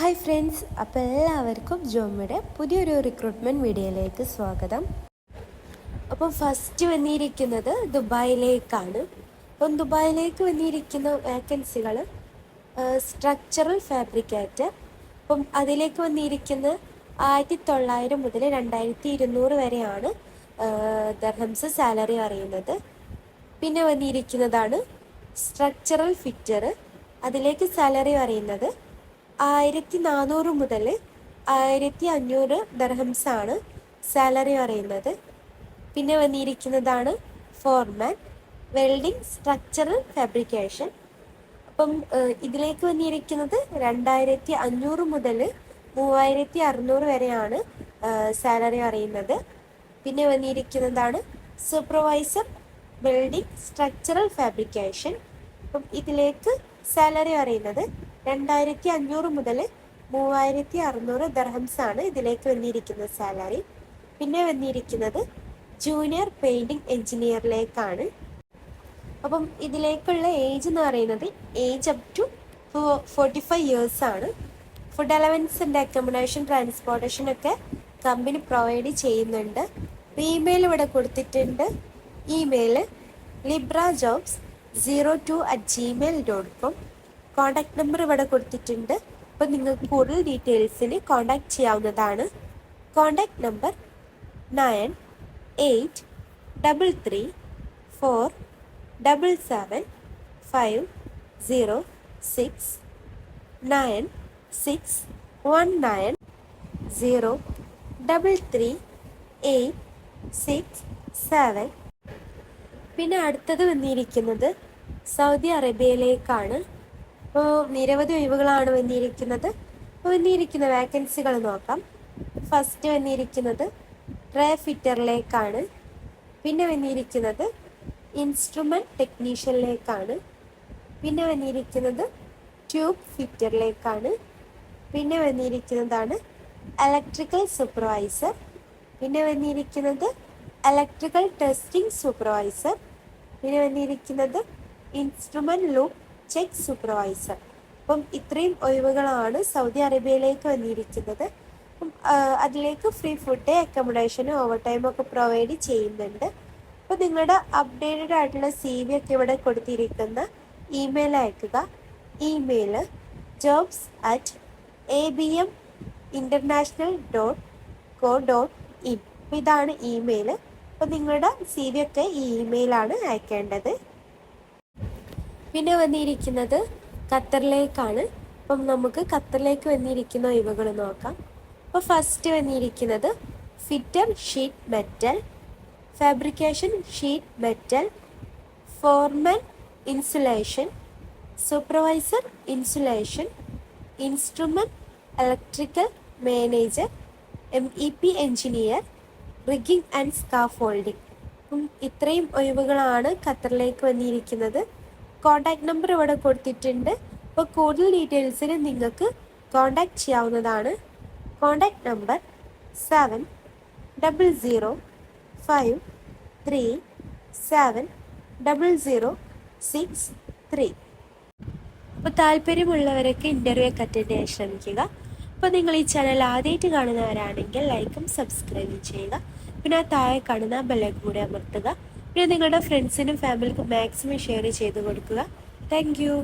Hi friends, അപ്പോൾ എല്ലാവർക്കും ജോമിയുടെ പുതിയൊരു റിക്രൂട്ട്മെൻറ്റ് വീഡിയോയിലേക്ക് സ്വാഗതം. അപ്പോൾ ഫസ്റ്റ് വന്നിരിക്കുന്നത് ദുബായിലേക്കാണ്. അപ്പം ദുബായിലേക്ക് വന്നിരിക്കുന്ന വേക്കൻസികൾ സ്ട്രക്ചറൽ ഫാബ്രിക്കേറ്റർ. അപ്പം അതിലേക്ക് വന്നിരിക്കുന്ന 1900 മുതൽ 2200 വരെയാണ് ദർഹംസ് സാലറി അറിയുന്നത്. പിന്നെ വന്നിരിക്കുന്നതാണ് സ്ട്രക്ചറൽ ഫിറ്റർ. അതിലേക്ക് സാലറി അറിയുന്നത് 1400 മുതൽ 1500 ദർഹംസാണ് സാലറി അറിയുന്നത്. പിന്നെ വന്നിരിക്കുന്നതാണ് ഫോർമാൻ വെൽഡിംഗ് സ്ട്രക്ചറൽ ഫാബ്രിക്കേഷൻ. അപ്പം ഇതിലേക്ക് വന്നിരിക്കുന്നത് 2500 മുതൽ 3600 വരെയാണ് സാലറി അറിയുന്നത്. പിന്നെ വന്നിരിക്കുന്നതാണ് സൂപ്പർവൈസർ വെൽഡിംഗ് സ്ട്രക്ചറൽ ഫാബ്രിക്കേഷൻ. അപ്പം ഇതിലേക്ക് സാലറി അറിയുന്നത് 2500 മുതൽ 3600 ദർഹംസാണ് ഇതിലേക്ക് വന്നിരിക്കുന്ന സാലറി. പിന്നെ വന്നിരിക്കുന്നത് ജൂനിയർ പെയിൻറ്റിംഗ് എഞ്ചിനീയറിലേക്കാണ്. അപ്പം ഇതിലേക്കുള്ള ഏജ് എന്ന് പറയുന്നത് ഏജ് അപ് ടു 45 ഇയേഴ്സ് ആണ്. Food allowance and accommodation transportation ഒക്കെ കമ്പനി പ്രൊവൈഡ് ചെയ്യുന്നുണ്ട്. ഇമെയിൽ ഇവിടെ കൊടുത്തിട്ടുണ്ട്. Email librajobs02@gmail.com. കോണ്ടാക്ട് നമ്പർ ഇവിടെ കൊടുത്തിട്ടുണ്ട്. അപ്പോൾ നിങ്ങൾക്ക് കൂടുതൽ ഡീറ്റെയിൽസിന് കോണ്ടാക്ട് ചെയ്യാവുന്നതാണ്. Contact number 9883477506 9619033867. പിന്നെ അടുത്തത് വന്നിരിക്കുന്നത് സൗദി അറേബ്യയിലേക്കാണ്. അപ്പോൾ നിരവധി ഒഴിവുകളാണ് വന്നിരിക്കുന്നത്. അപ്പോൾ വന്നിരിക്കുന്ന വാക്കൻസികൾ നോക്കാം. ഫസ്റ്റ് വന്നിരിക്കുന്നത് ട്രേ ഫിറ്ററിലേക്കാണ്. പിന്നെ വന്നിരിക്കുന്നത് ഇൻസ്ട്രുമെൻറ്റ് ടെക്നീഷ്യനിലേക്കാണ്. പിന്നെ വന്നിരിക്കുന്നത് ട്യൂബ് ഫിറ്ററിലേക്കാണ്. പിന്നെ വന്നിരിക്കുന്നതാണ് ഇലക്ട്രിക്കൽ സൂപ്പർവൈസർ. പിന്നെ വന്നിരിക്കുന്നത് ഇലക്ട്രിക്കൽ ടെസ്റ്റിംഗ് സൂപ്പർവൈസർ. പിന്നെ വന്നിരിക്കുന്നത് ഇൻസ്ട്രുമെൻറ്റ് ലൂപ്പ് ചെക്ക് സൂപ്പർവൈസർ. അപ്പം ഇത്രയും ഒഴിവുകളാണ് സൗദി അറേബ്യയിലേക്ക് വന്നിരിക്കുന്നത്. അതിലേക്ക് ഫ്രീ ഫുഡ്, അക്കോമഡേഷനും ഓവർ ടൈമൊക്കെ പ്രൊവൈഡ് ചെയ്യുന്നുണ്ട്. അപ്പോൾ നിങ്ങളുടെ അപ്ഡേറ്റഡ് ആയിട്ടുള്ള CV ഒക്കെ ഇവിടെ കൊടുത്തിരിക്കുന്ന ഇമെയിൽ അയക്കുക. Email jobs@abminternational.co.in. അപ്പോൾ ഇതാണ് ഇമെയിൽ. അപ്പോൾ നിങ്ങളുടെ CV ഒക്കെ ഈ ഇമെയിലാണ് അയക്കേണ്ടത്. പിന്നെ വന്നിരിക്കുന്നത് ഖത്തറിലേക്കാണ്. അപ്പം നമുക്ക് ഖത്തറിലേക്ക് വന്നിരിക്കുന്ന ഒഴിവുകൾ നോക്കാം. അപ്പോൾ ഫസ്റ്റ് വന്നിരിക്കുന്നത് fitter sheet metal, fabrication sheet metal, Forman insulation, supervisor insulation, instrument electrical manager, MEP engineer, rigging and scaffolding. അപ്പം ഇത്രയും ഒഴിവുകളാണ് ഖത്തറിലേക്ക് വന്നിരിക്കുന്നത്. കോണ്ടാക്ട് നമ്പർ ഇവിടെ കൊടുത്തിട്ടുണ്ട്. അപ്പോൾ കൂടുതൽ ഡീറ്റെയിൽസിന് നിങ്ങൾക്ക് കോണ്ടാക്ട് ചെയ്യാവുന്നതാണ്. Contact number 7005370063. അപ്പോൾ താല്പര്യമുള്ളവരൊക്കെ ഇൻ്റർവ്യൂ ഒക്കെ അറ്റൻഡ് ചെയ്യാൻ ശ്രമിക്കുക. അപ്പോൾ നിങ്ങൾ ഈ ചാനൽ ആദ്യമായിട്ട് കാണുന്നവരാണെങ്കിൽ ലൈക്കും സബ്സ്ക്രൈബും ചെയ്യുക. പിന്നെ ആ താഴെ കാണുന്ന ബെല്ലൈക്കൺ കൂടി അമർത്തുക. പിന്നെ നിങ്ങളുടെ ഫ്രണ്ട്സിനും ഫാമിലിക്കും മാക്സിമം ഷെയർ ചെയ്ത് കൊടുക്കുക. Thank you.